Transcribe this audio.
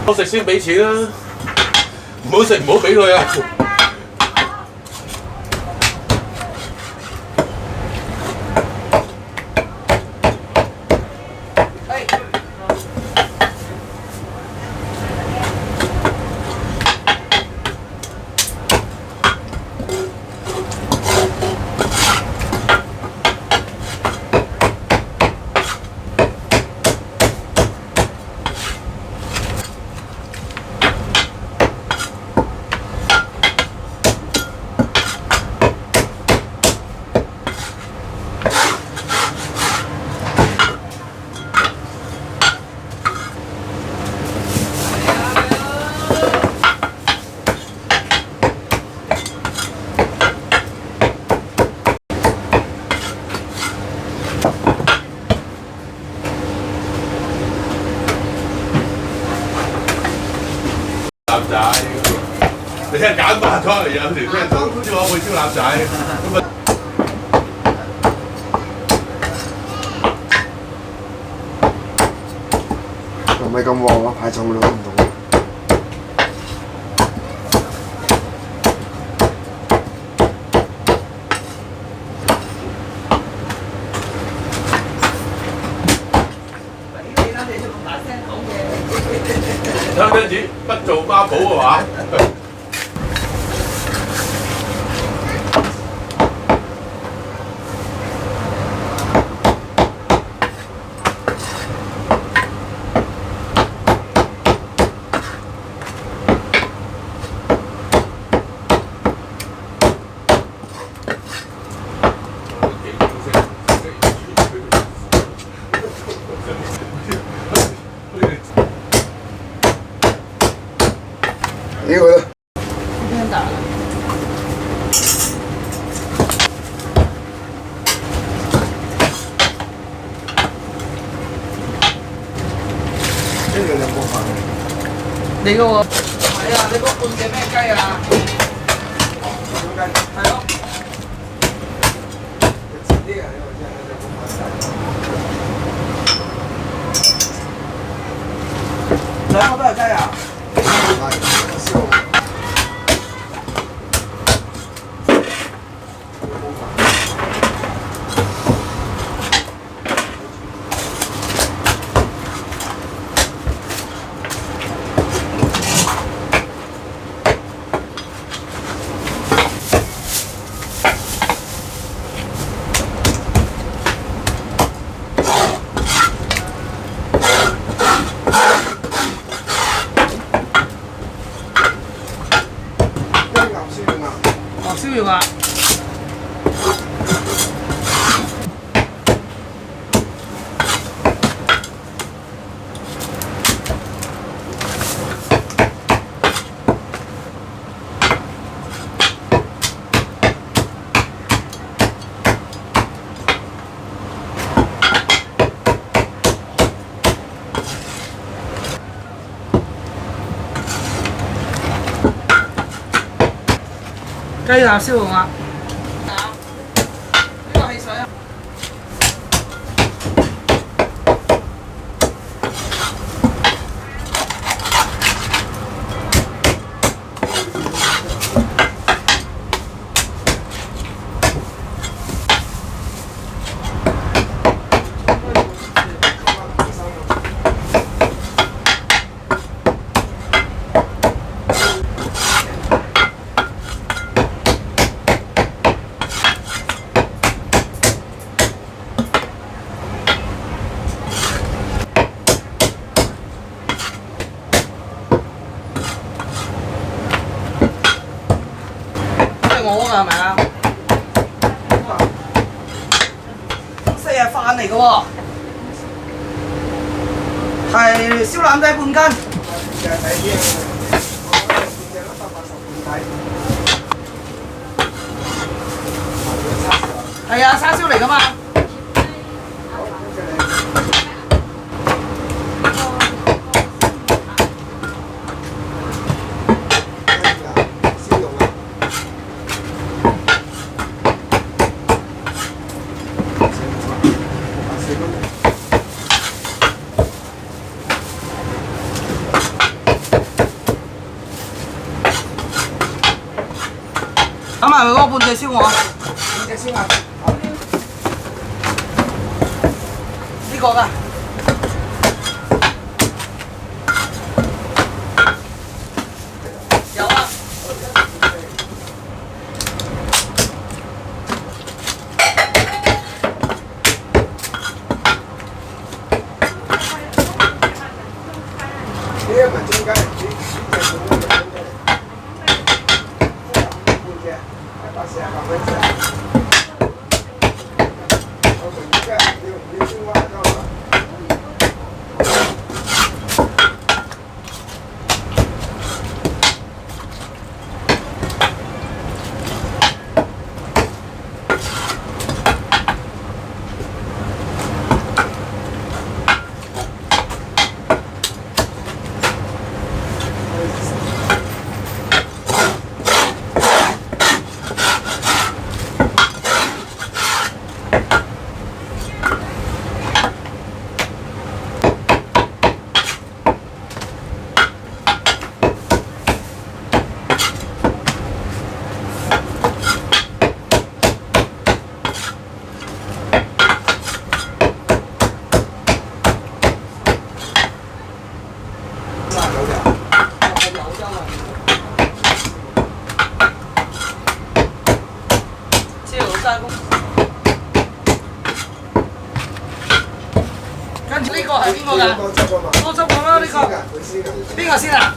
我食先俾錢啦，唔好食唔好俾佢啊！腩仔，你聽簡化咗嚟有條聽到燒鵝配燒腩仔咁啊！又唔係咁旺啊，排重量唔同。聽聽子不做孖寶嘅話。俾佢啦。邊打？呢樣有冇飯？你嗰個係啊，你嗰半隻咩雞啊？小雞。係咯。遲啲啊，因為真係有冇飯。兩個都係雞啊？燒肉啊！雞腩燒肉鴨。呢個汽水啊！我㗎係咪啊？4日飯嚟㗎喎，係燒腩仔半斤。係啊，叉燒嚟㗎嘛。埋嗰個半隻燒鵝。半隻先啊！呢個㗎。有啊。呢一文中間，呢隻咁樣嘅半隻，148蚊。我們而家要先挖咗啦。跟住呢個係邊個㗎？多汁㗎啦，呢個邊個先啊？